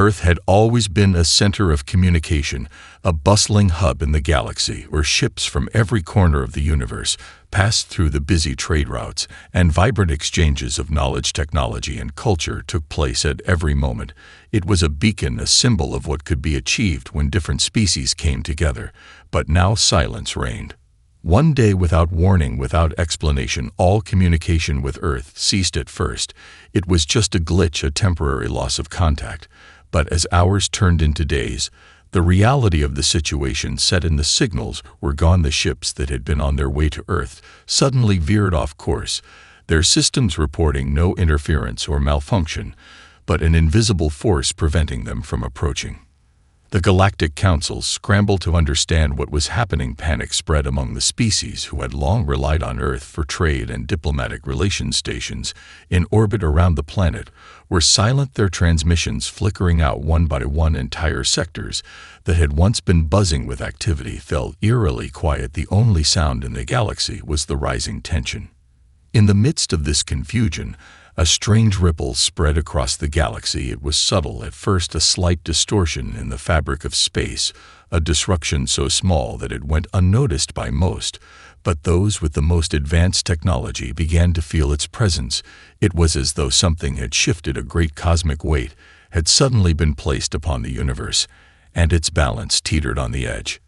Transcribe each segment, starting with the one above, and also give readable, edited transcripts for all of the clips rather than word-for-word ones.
Earth had always been a center of communication, a bustling hub in the galaxy where ships from every corner of the universe passed through the busy trade routes, and vibrant exchanges of knowledge, technology, and culture took place at every moment. It was a beacon, a symbol of what could be achieved when different species came together. But now silence reigned. One day, without warning, without explanation, all communication with Earth ceased at first. It was just a glitch, a temporary loss of contact. But as hours turned into days, the reality of the situation set in. The signals were gone. The ships that had been on their way to Earth suddenly veered off course, their systems reporting no interference or malfunction, but an invisible force preventing them from approaching. The Galactic Councils scrambled to understand what was happening. Panic spread among the species who had long relied on Earth for trade, and diplomatic relations stations in orbit around the planet were silent, their transmissions flickering out one by one. Entire sectors that had once been buzzing with activity fell eerily quiet. The only sound in the galaxy was the rising tension. In the midst of this confusion, a strange ripple spread across the galaxy. It was subtle at first, a slight distortion in the fabric of space, a disruption so small that it went unnoticed by most. But those with the most advanced technology began to feel its presence. It was as though something had shifted. A great cosmic weight had suddenly been placed upon the universe, and its balance teetered on the edge.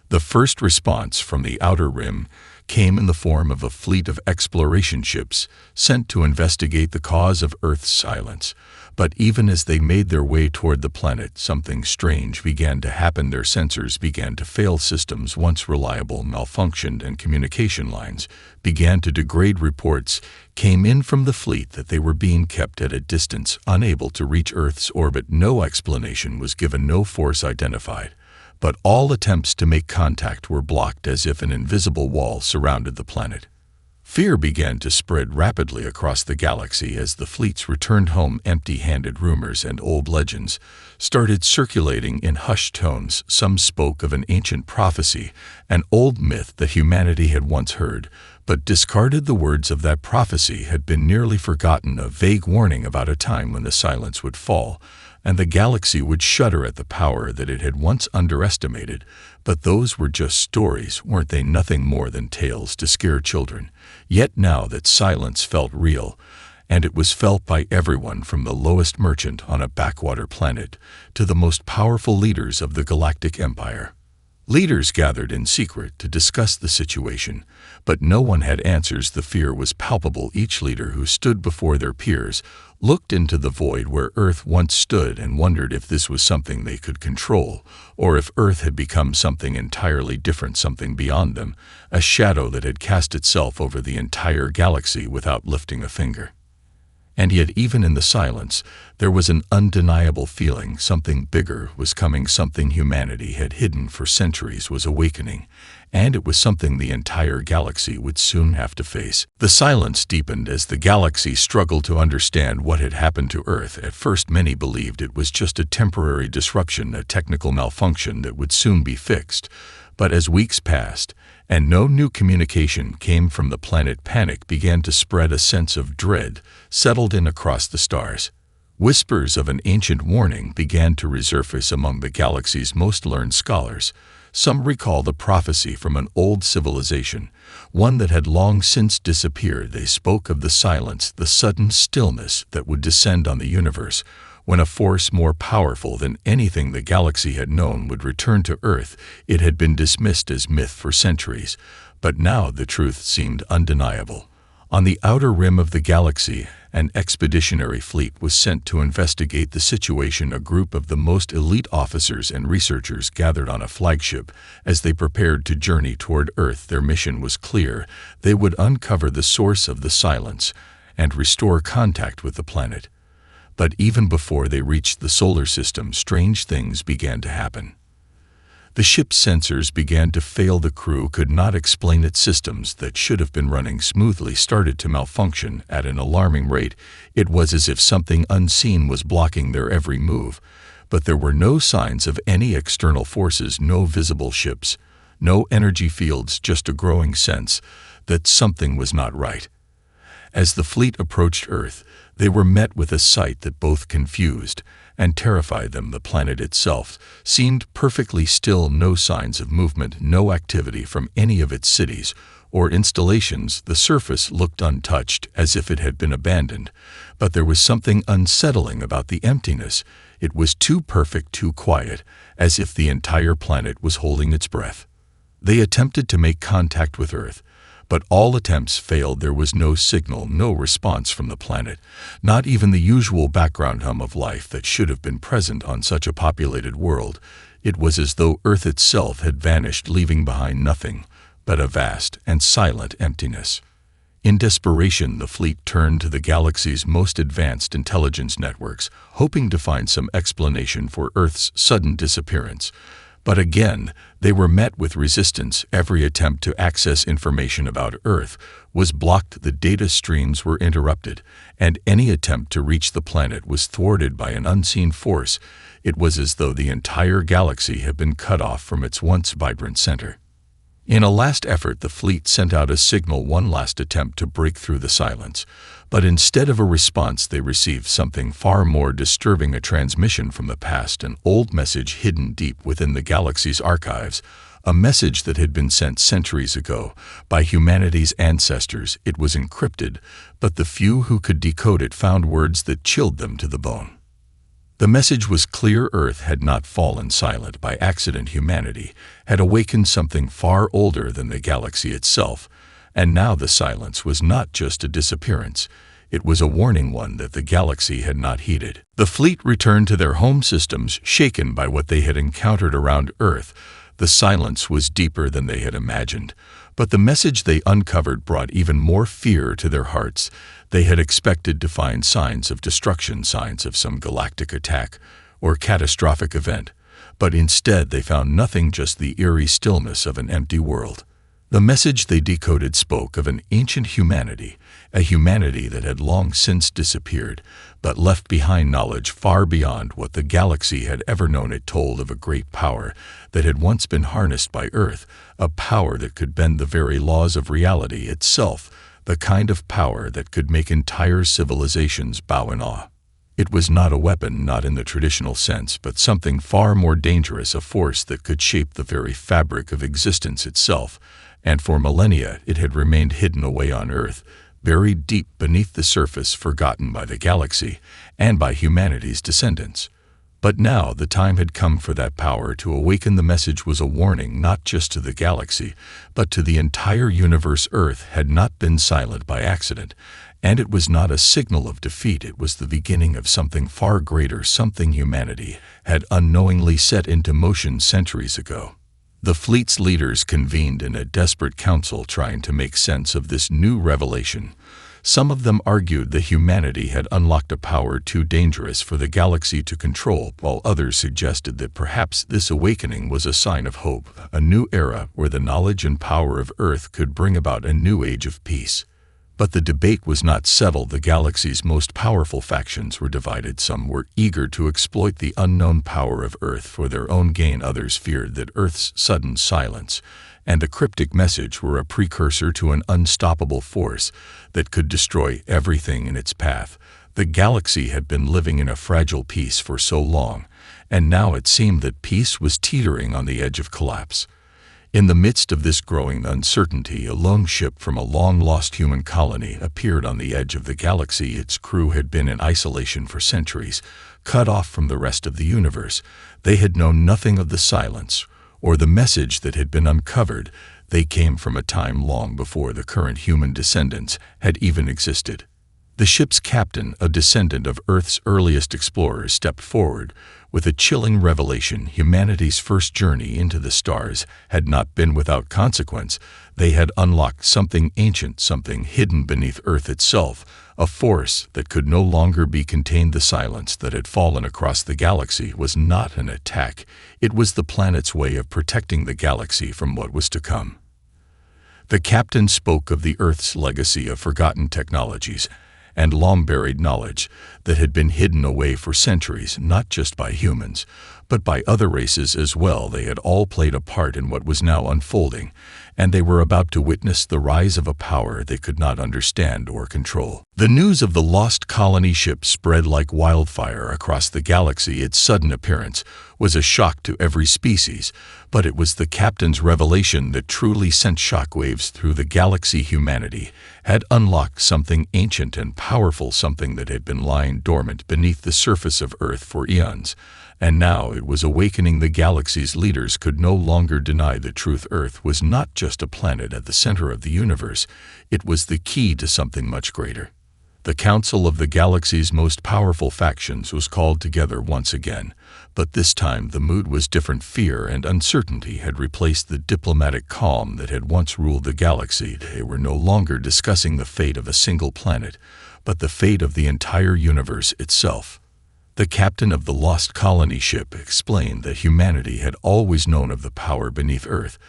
The first response from the outer rim came in the form of a fleet of exploration ships sent to investigate the cause of Earth's silence. But even as they made their way toward the planet, something strange began to happen. Their sensors began to fail. Systems once reliable malfunctioned, and communication lines began to degrade. Reports came in from the fleet that they were being kept at a distance, unable to reach Earth's orbit. No explanation was given, no force identified. But all attempts to make contact were blocked, as if an invisible wall surrounded the planet. Fear began to spread rapidly across the galaxy as the fleets returned home empty-handed. Rumors and old legends started circulating in hushed tones. Some spoke of an ancient prophecy, an old myth that humanity had once heard, but discarded. The words of that prophecy had been nearly forgotten, a vague warning about a time when the silence would fall, and the galaxy would shudder at the power that it had once underestimated. But those were just stories, weren't they? Nothing more than tales to scare children. Yet now that silence felt real, and it was felt by everyone from the lowest merchant on a backwater planet to the most powerful leaders of the Galactic Empire. Leaders gathered in secret to discuss the situation, but no one had answers. The fear was palpable. Each leader who stood before their peers looked into the void where Earth once stood and wondered if this was something they could control, or if Earth had become something entirely different, something beyond them, a shadow that had cast itself over the entire galaxy without lifting a finger. And yet, even in the silence, there was an undeniable feeling. Something bigger was coming. Something humanity had hidden for centuries was awakening, and it was something the entire galaxy would soon have to face. The silence deepened as the galaxy struggled to understand what had happened to Earth. At first, many believed it was just a temporary disruption, a technical malfunction that would soon be fixed. But as weeks passed, and no new communication came from the planet, panic began to spread. A sense of dread settled in across the stars. Whispers of an ancient warning began to resurface among the galaxy's most learned scholars. Some recalled a prophecy from an old civilization, one that had long since disappeared. They spoke of the silence, the sudden stillness that would descend on the universe, when a force more powerful than anything the galaxy had known would return to Earth. It had been dismissed as myth for centuries, but now the truth seemed undeniable. On the outer rim of the galaxy, an expeditionary fleet was sent to investigate the situation. A group of the most elite officers and researchers gathered on a flagship as they prepared to journey toward Earth. Their mission was clear. They would uncover the source of the silence and restore contact with the planet. But even before they reached the solar system, strange things began to happen. The ship's sensors began to fail. The crew could not explain it. Systems that should have been running smoothly started to malfunction at an alarming rate. It was as if something unseen was blocking their every move. But there were no signs of any external forces, no visible ships, no energy fields, just a growing sense that something was not right. As the fleet approached Earth, they were met with a sight that both confused and terrified them. The planet itself seemed perfectly still, no signs of movement, no activity from any of its cities or installations. The surface looked untouched, as if it had been abandoned. But there was something unsettling about the emptiness. It was too perfect, too quiet, as if the entire planet was holding its breath. They attempted to make contact with Earth, but all attempts failed. There was no signal, no response from the planet, not even the usual background hum of life that should have been present on such a populated world. It was as though Earth itself had vanished, leaving behind nothing but a vast and silent emptiness. In desperation, the fleet turned to the galaxy's most advanced intelligence networks, hoping to find some explanation for Earth's sudden disappearance. But again, they were met with resistance. Every attempt to access information about Earth was blocked, the data streams were interrupted, and any attempt to reach the planet was thwarted by an unseen force. It was as though the entire galaxy had been cut off from its once vibrant center. In a last effort, the fleet sent out a signal, one last attempt to break through the silence. But instead of a response, they received something far more disturbing, a transmission from the past, an old message hidden deep within the galaxy's archives, a message that had been sent centuries ago by humanity's ancestors. It was encrypted, but the few who could decode it found words that chilled them to the bone. The message was clear: Earth had not fallen silent by accident. Humanity had awakened something far older than the galaxy itself, and now the silence was not just a disappearance. It was a warning, one that the galaxy had not heeded. The fleet returned to their home systems, shaken by what they had encountered around Earth. The silence was deeper than they had imagined, but the message they uncovered brought even more fear to their hearts. They had expected to find signs of destruction, signs of some galactic attack or catastrophic event, but instead they found nothing, just the eerie stillness of an empty world. The message they decoded spoke of an ancient humanity, a humanity that had long since disappeared, but left behind knowledge far beyond what the galaxy had ever known. It told of a great power that had once been harnessed by Earth, a power that could bend the very laws of reality itself, the kind of power that could make entire civilizations bow in awe. It was not a weapon, not in the traditional sense, but something far more dangerous, a force that could shape the very fabric of existence itself. And for millennia it had remained hidden away on Earth, buried deep beneath the surface, forgotten by the galaxy and by humanity's descendants. But now the time had come for that power to awaken. The message was a warning, not just to the galaxy, but to the entire universe. Earth had not been silent by accident, and it was not a signal of defeat. It was the beginning of something far greater, something humanity had unknowingly set into motion centuries ago. The fleet's leaders convened in a desperate council, trying to make sense of this new revelation. Some of them argued that humanity had unlocked a power too dangerous for the galaxy to control, while others suggested that perhaps this awakening was a sign of hope, a new era where the knowledge and power of Earth could bring about a new age of peace. But the debate was not settled. The galaxy's most powerful factions were divided. Some were eager to exploit the unknown power of Earth for their own gain. Others feared that Earth's sudden silence and a cryptic message were a precursor to an unstoppable force that could destroy everything in its path. The galaxy had been living in a fragile peace for so long, and now it seemed that peace was teetering on the edge of collapse. In the midst of this growing uncertainty, a lone ship from a long-lost human colony appeared on the edge of the galaxy. Its crew had been in isolation for centuries, cut off from the rest of the universe. They had known nothing of the silence or the message that had been uncovered. They came from a time long before the current human descendants had even existed. The ship's captain, a descendant of Earth's earliest explorers, stepped forward with a chilling revelation. Humanity's first journey into the stars had not been without consequence. They had unlocked something ancient, something hidden beneath Earth itself, a force that could no longer be contained. The silence that had fallen across the galaxy was not an attack. It was the planet's way of protecting the galaxy from what was to come. The captain spoke of the Earth's legacy of forgotten technologies and long-buried knowledge that had been hidden away for centuries, not just by humans, but by other races as well. They had all played a part in what was now unfolding, and they were about to witness the rise of a power they could not understand or control. The news of the lost colony ship spread like wildfire across the galaxy. Its sudden appearance was a shock to every species, but it was the captain's revelation that truly sent shockwaves through the galaxy. Humanity had unlocked something ancient and powerful, something that had been lying dormant beneath the surface of Earth for eons, and now it was awakening. The galaxy's leaders could no longer deny the truth. Earth was not just a planet at the center of the universe, it was the key to something much greater. The Council of the Galaxy's most powerful factions was called together once again, but this time the mood was different. Fear and uncertainty had replaced the diplomatic calm that had once ruled the galaxy. They were no longer discussing the fate of a single planet, but the fate of the entire universe itself. The captain of the lost colony ship explained that humanity had always known of the power beneath Earth,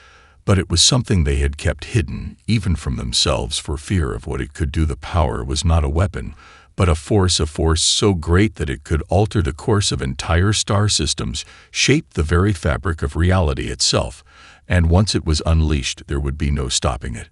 but it was something they had kept hidden, even from themselves, for fear of what it could do. The power was not a weapon, but a force so great that it could alter the course of entire star systems, shape the very fabric of reality itself, and once it was unleashed, there would be no stopping it.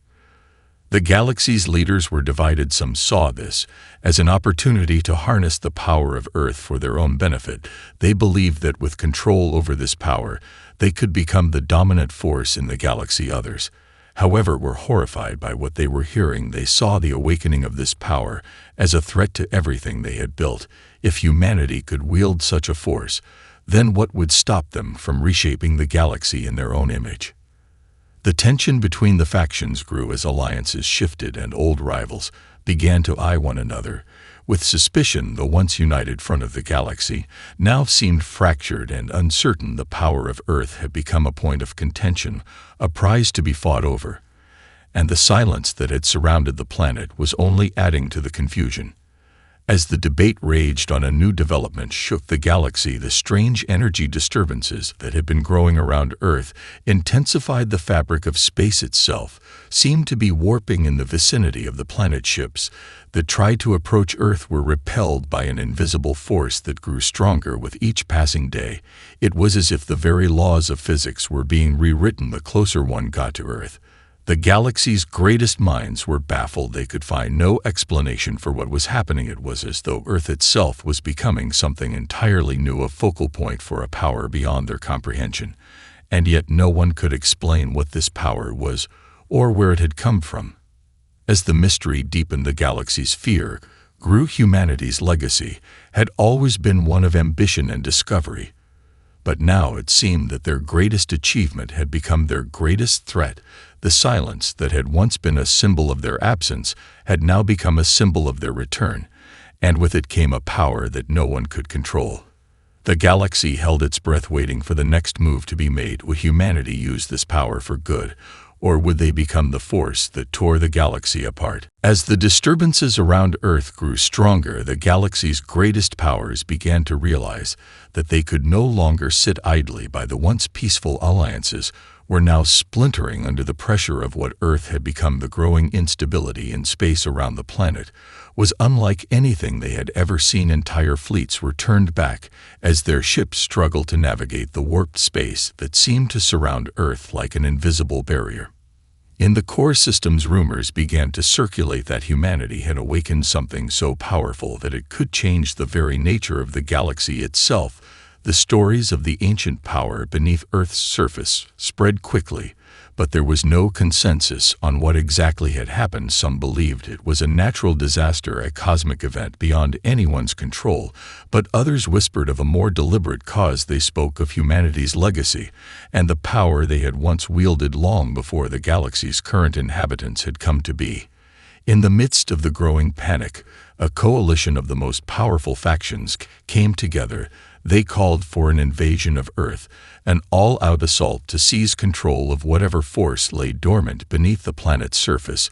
The galaxy's leaders were divided. Some saw this as an opportunity to harness the power of Earth for their own benefit. They believed that with control over this power, they could become the dominant force in the galaxy. Others, however, were horrified by what they were hearing. They saw the awakening of this power as a threat to everything they had built. If humanity could wield such a force, then what would stop them from reshaping the galaxy in their own image? The tension between the factions grew as alliances shifted and old rivals began to eye one another with suspicion. The once united front of the galaxy now seemed fractured and uncertain. The power of Earth had become a point of contention, a prize to be fought over, and the silence that had surrounded the planet was only adding to the confusion. As the debate raged on, a new development shook the galaxy. The strange energy disturbances that had been growing around Earth intensified. The fabric of space itself seemed to be warping. In the vicinity of the planet, ships that tried to approach Earth were repelled by an invisible force that grew stronger with each passing day. It was as if the very laws of physics were being rewritten the closer one got to Earth. The galaxy's greatest minds were baffled. They could find no explanation for what was happening. It was as though Earth itself was becoming something entirely new, a focal point for a power beyond their comprehension. And yet no one could explain what this power was or where it had come from. As the mystery deepened, the galaxy's fear grew. Humanity's legacy had always been one of ambition and discovery, but now it seemed that their greatest achievement had become their greatest threat. The silence that had once been a symbol of their absence had now become a symbol of their return, and with it came a power that no one could control. The galaxy held its breath, waiting for the next move to be made. Would humanity use this power for good, or would they become the force that tore the galaxy apart? As the disturbances around Earth grew stronger, the galaxy's greatest powers began to realize that they could no longer sit idly by. The once peaceful alliances were now splintering under the pressure of what Earth had become. The growing instability in space around the planet was unlike anything they had ever seen. Entire fleets were turned back as their ships struggled to navigate the warped space that seemed to surround Earth like an invisible barrier. In the core systems, rumors began to circulate that humanity had awakened something so powerful that it could change the very nature of the galaxy itself. The stories of the ancient power beneath Earth's surface spread quickly, but there was no consensus on what exactly had happened. Some believed it was a natural disaster, a cosmic event beyond anyone's control, but others whispered of a more deliberate cause. They spoke of humanity's legacy and the power they had once wielded long before the galaxy's current inhabitants had come to be. In the midst of the growing panic, a coalition of the most powerful factions came together. They called for an invasion of Earth, an all-out assault to seize control of whatever force lay dormant beneath the planet's surface.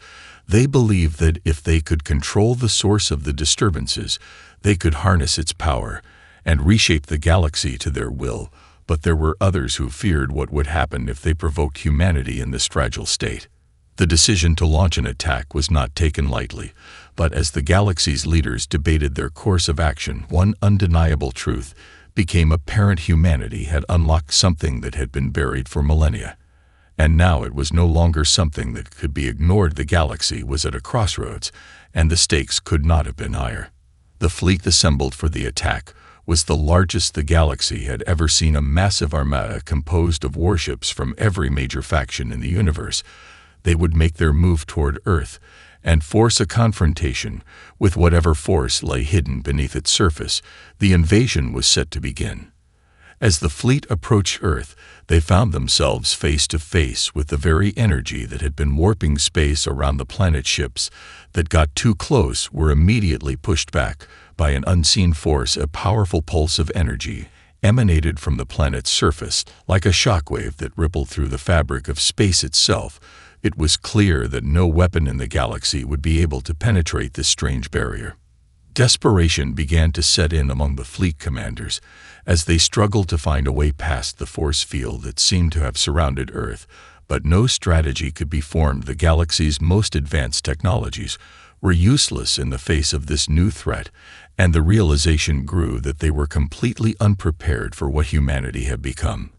They believed that if they could control the source of the disturbances, they could harness its power and reshape the galaxy to their will. But there were others who feared what would happen if they provoked humanity in this fragile state. The decision to launch an attack was not taken lightly, but as the galaxy's leaders debated their course of action, one undeniable truth became apparent: humanity had unlocked something that had been buried for millennia. And now it was no longer something that could be ignored. The galaxy was at a crossroads, and the stakes could not have been higher. The fleet assembled for the attack was the largest the galaxy had ever seen, a massive armada composed of warships from every major faction in the universe. They would make their move toward Earth and force a confrontation with whatever force lay hidden beneath its surface. The invasion was set to begin. As the fleet approached Earth, they found themselves face to face with the very energy that had been warping space around the planet. Ships that got too close were immediately pushed back by an unseen force. A powerful pulse of energy emanated from the planet's surface, like a shockwave that rippled through the fabric of space itself. It was clear that no weapon in the galaxy would be able to penetrate this strange barrier. Desperation began to set in among the fleet commanders as they struggled to find a way past the force field that seemed to have surrounded Earth, but no strategy could be formed. The galaxy's most advanced technologies were useless in the face of this new threat, and the realization grew that they were completely unprepared for what humanity had become.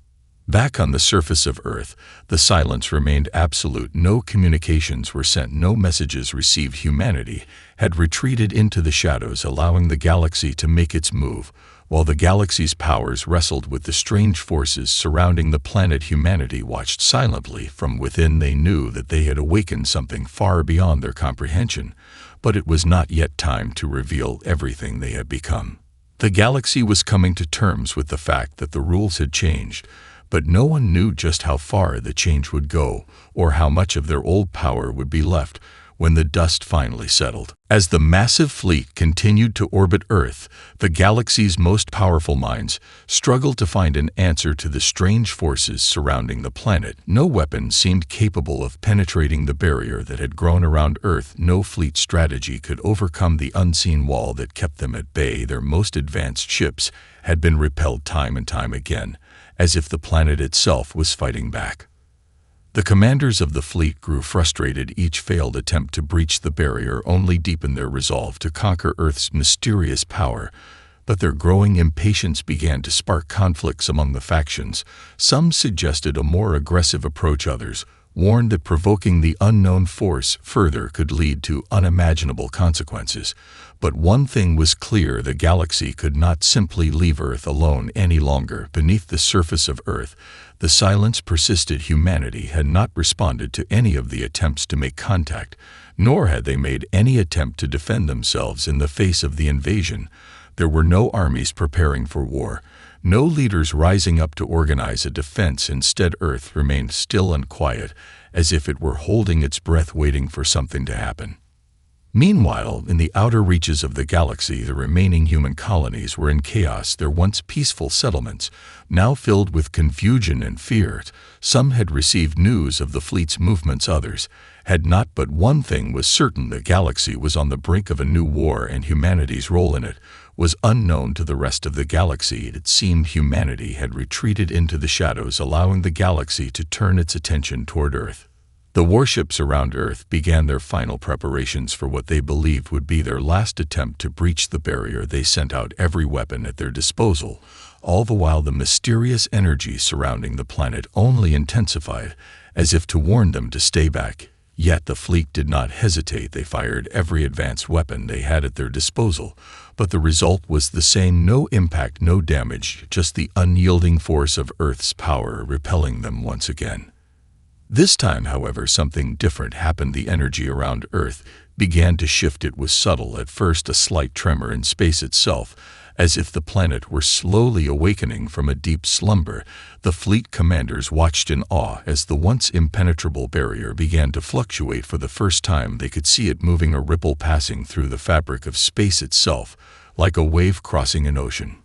Back on the surface of Earth, the silence remained absolute. No communications were sent, no messages received. Humanity had retreated into the shadows, allowing the galaxy to make its move. While the galaxy's powers wrestled with the strange forces surrounding the planet, humanity watched silently from within. They knew that they had awakened something far beyond their comprehension, but it was not yet time to reveal everything they had become. The galaxy was coming to terms with the fact that the rules had changed, but no one knew just how far the change would go or how much of their old power would be left when the dust finally settled. As the massive fleet continued to orbit Earth, the galaxy's most powerful minds struggled to find an answer to the strange forces surrounding the planet. No weapon seemed capable of penetrating the barrier that had grown around Earth. No fleet strategy could overcome the unseen wall that kept them at bay. Their most advanced ships had been repelled time and time again, as if the planet itself was fighting back. The commanders of the fleet grew frustrated. Each failed attempt to breach the barrier only deepened their resolve to conquer Earth's mysterious power, but their growing impatience began to spark conflicts among the factions. Some suggested a more aggressive approach, others warned that provoking the unknown force further could lead to unimaginable consequences. But one thing was clear: the galaxy could not simply leave Earth alone any longer. Beneath the surface of Earth, the silence persisted. Humanity had not responded to any of the attempts to make contact, nor had they made any attempt to defend themselves in the face of the invasion. There were no armies preparing for war, no leaders rising up to organize a defense. Instead, Earth remained still and quiet, as if it were holding its breath, waiting for something to happen. Meanwhile, in the outer reaches of the galaxy, the remaining human colonies were in chaos. Their once peaceful settlements now filled with confusion and fear. Some had received news of the fleet's movements, others had not. But one thing was certain: the galaxy was on the brink of a new war, and humanity's role in it was unknown to the rest of the galaxy. It seemed humanity had retreated into the shadows, allowing the galaxy to turn its attention toward Earth. The warships around Earth began their final preparations for what they believed would be their last attempt to breach the barrier. They sent out every weapon at their disposal. All the while, the mysterious energy surrounding the planet only intensified, as if to warn them to stay back. Yet the fleet did not hesitate. They fired every advanced weapon they had at their disposal, but the result was the same: no impact, no damage, just the unyielding force of Earth's power repelling them once again. This time, however, something different happened. The energy around Earth began to shift. It was subtle at first, a slight tremor in space itself, as if the planet were slowly awakening from a deep slumber. The fleet commanders watched in awe as the once impenetrable barrier began to fluctuate. For the first time, they could see it moving, a ripple passing through the fabric of space itself, like a wave crossing an ocean.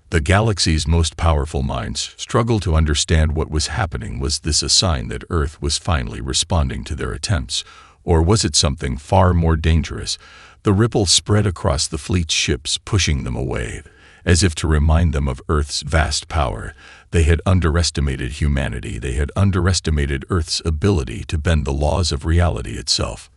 The galaxy's most powerful minds struggled to understand what was happening. Was this a sign that Earth was finally responding to their attempts, or was it something far more dangerous? The ripple spread across the fleet's ships, pushing them away, as if to remind them of Earth's vast power. They had underestimated humanity. They had underestimated Earth's ability to bend the laws of reality itself.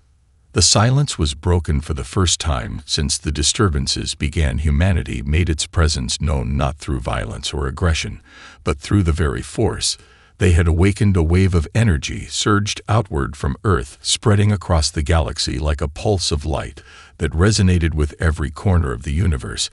The silence was broken for the first time since the disturbances began. Humanity made its presence known not through violence or aggression, but through the very force They had awakened a wave of energy surged outward from Earth, spreading across the galaxy like a pulse of light that resonated with every corner of the universe.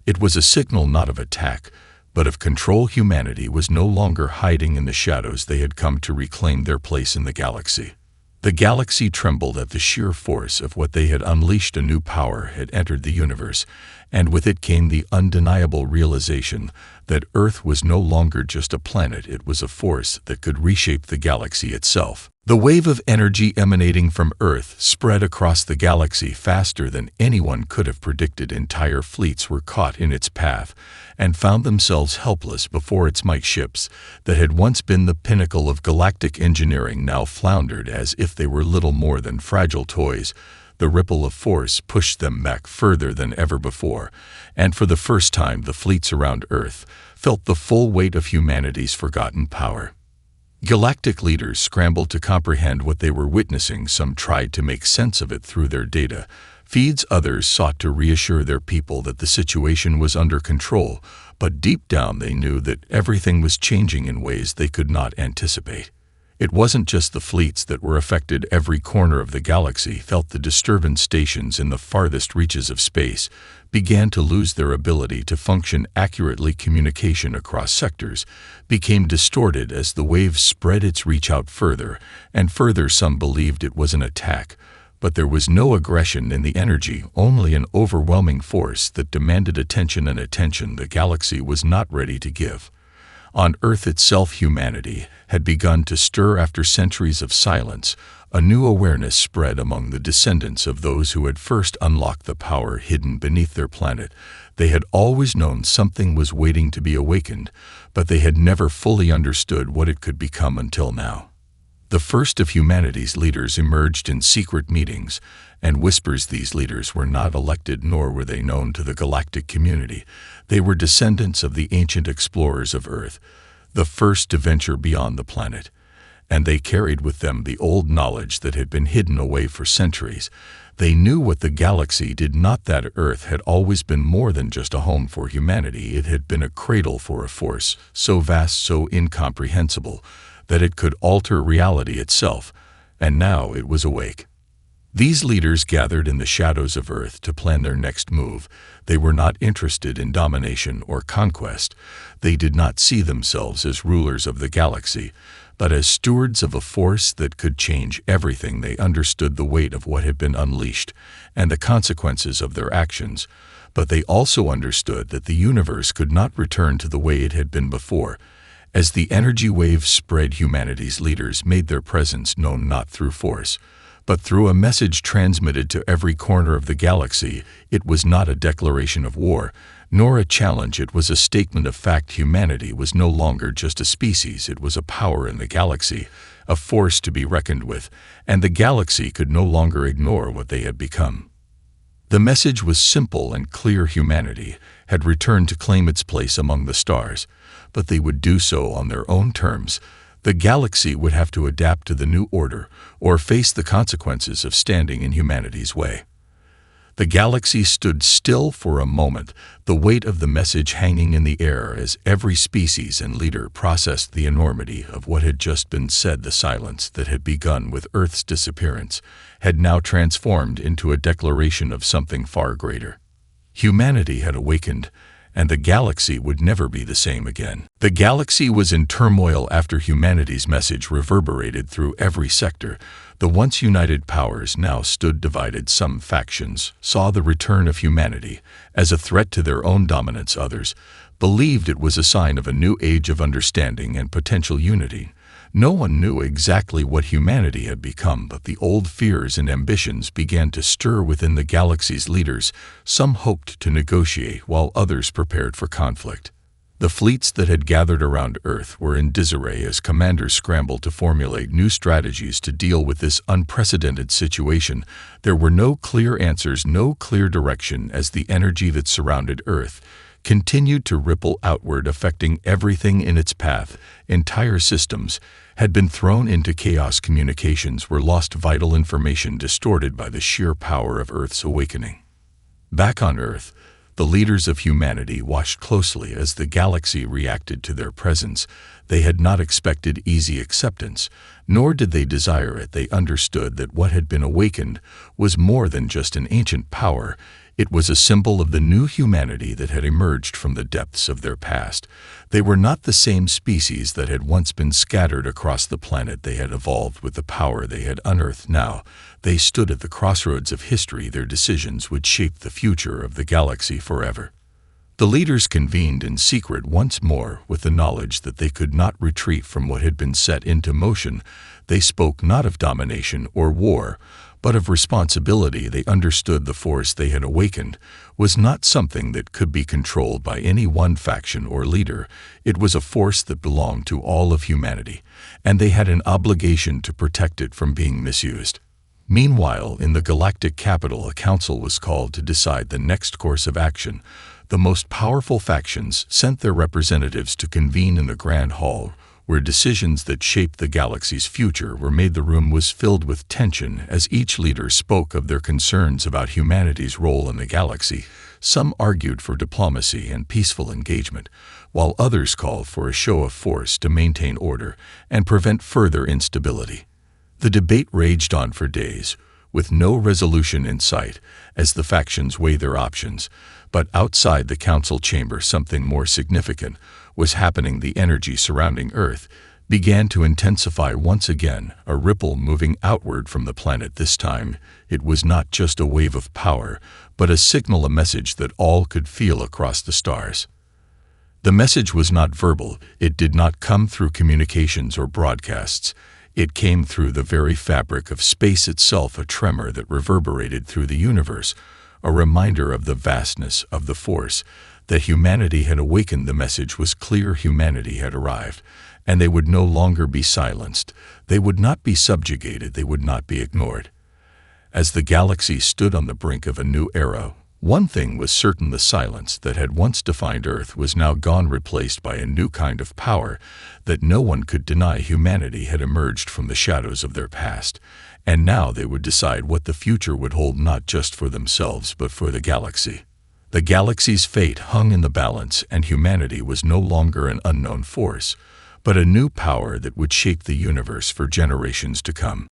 It was a signal not of attack, but of control. Humanity was no longer hiding in the shadows. They had come to reclaim their place in the galaxy. The galaxy trembled at the sheer force of what they had unleashed. A new power had entered the universe, and with it came the undeniable realization that Earth was no longer just a planet. It was a force that could reshape the galaxy itself. The wave of energy emanating from Earth spread across the galaxy faster than anyone could have predicted. Entire fleets were caught in its path and found themselves helpless before its mighty ships that had once been the pinnacle of galactic engineering now floundered as if they were little more than fragile toys. The ripple of force pushed them back further than ever before, and for the first time the fleets around Earth felt the full weight of humanity's forgotten power. Galactic leaders scrambled to comprehend what they were witnessing. Some tried to make sense of it through their data feeds. Others sought to reassure their people that the situation was under control, but deep down they knew that everything was changing in ways they could not anticipate. It wasn't just the fleets that were affected. Every corner of the galaxy felt the disturbance. Stations in the farthest reaches of space began to lose their ability to function accurately. Communication across sectors became distorted as the wave spread its reach out further and further. Some believed it was an attack, but there was no aggression in the energy, only an overwhelming force that demanded attention, and attention the galaxy was not ready to give. On Earth itself, humanity had begun to stir. After centuries of silence, a new awareness spread among the descendants of those who had first unlocked the power hidden beneath their planet. They had always known something was waiting to be awakened, but they had never fully understood what it could become until now. The first of humanity's leaders emerged in secret meetings and whispers. These leaders were not elected, nor were they known to the galactic community. They were descendants of the ancient explorers of Earth, the first to venture beyond the planet, and they carried with them the old knowledge that had been hidden away for centuries. They knew what the galaxy did not, that Earth had always been more than just a home for humanity. It had been a cradle for a force so vast, so incomprehensible, that it could alter reality itself, and now it was awake. These leaders gathered in the shadows of Earth to plan their next move. They were not interested in domination or conquest. They did not see themselves as rulers of the galaxy, but as stewards of a force that could change everything. They understood the weight of what had been unleashed and the consequences of their actions, but they also understood that the universe could not return to the way it had been before. As the energy wave spread, humanity's leaders made their presence known not through force, but through a message transmitted to every corner of the galaxy. It was not a declaration of war, nor a challenge. It was a statement of fact. Humanity was no longer just a species. It was a power in the galaxy, a force to be reckoned with, and the galaxy could no longer ignore what they had become. The message was simple and clear. Humanity had returned to claim its place among the stars, but they would do so on their own terms. The galaxy would have to adapt to the new order or face the consequences of standing in humanity's way. The galaxy stood still for a moment, the weight of the message hanging in the air as every species and leader processed the enormity of what had just been said. The silence that had begun with Earth's disappearance had now transformed into a declaration of something far greater. Humanity had awakened, and the galaxy would never be the same again. The galaxy was in turmoil after humanity's message reverberated through every sector. The once united powers now stood divided. Some factions saw the return of humanity as a threat to their own dominance. Others believed it was a sign of a new age of understanding and potential unity. No one knew exactly what humanity had become, but the old fears and ambitions began to stir within the galaxy's leaders. Some hoped to negotiate, while others prepared for conflict. The fleets that had gathered around Earth were in disarray as commanders scrambled to formulate new strategies to deal with this unprecedented situation. There were no clear answers, no clear direction, as the energy that surrounded Earth continued to ripple outward, affecting everything in its path. Entire systems had been thrown into chaos. Communications were lost, vital information distorted by the sheer power of Earth's awakening. Back on Earth, The leaders of humanity watched closely as the galaxy reacted to their presence. They had not expected easy acceptance, nor did they desire it. They understood that what had been awakened was more than just an ancient power. It was a symbol of the new humanity that had emerged from the depths of their past. They were not the same species that had once been scattered across the planet. They had evolved with the power they had unearthed now. They stood at the crossroads of history. Their decisions would shape the future of the galaxy forever. The leaders convened in secret once more with the knowledge that they could not retreat from what had been set into motion. They spoke not of domination or war, but of responsibility. They understood the force they had awakened was not something that could be controlled by any one faction or leader. It was a force that belonged to all of humanity, and they had an obligation to protect it from being misused. Meanwhile, in the galactic capital, a council was called to decide the next course of action. The most powerful factions sent their representatives to convene in the Grand Hall, where decisions that shaped the galaxy's future were made. The room was filled with tension as each leader spoke of their concerns about humanity's role in the galaxy. Some argued for diplomacy and peaceful engagement, while others called for a show of force to maintain order and prevent further instability. The debate raged on for days, with no resolution in sight, as the factions weighed their options. But outside the council chamber, something more significant was happening. The energy surrounding Earth began to intensify once again, a ripple moving outward from the planet. This time, it was not just a wave of power, but a signal, a message that all could feel across the stars. The message was not verbal. It did not come through communications or broadcasts. It came through the very fabric of space itself, a tremor that reverberated through the universe, a reminder of the vastness of the force that humanity had awakened. The message was clear: humanity had arrived, and they would no longer be silenced. They would not be subjugated. They would not be ignored. As the galaxy stood on the brink of a new era, one thing was certain: the silence that had once defined Earth was now gone, replaced by a new kind of power that no one could deny. Humanity had emerged from the shadows of their past, and now they would decide what the future would hold, not just for themselves but for the galaxy. The galaxy's fate hung in the balance, and humanity was no longer an unknown force, but a new power that would shape the universe for generations to come.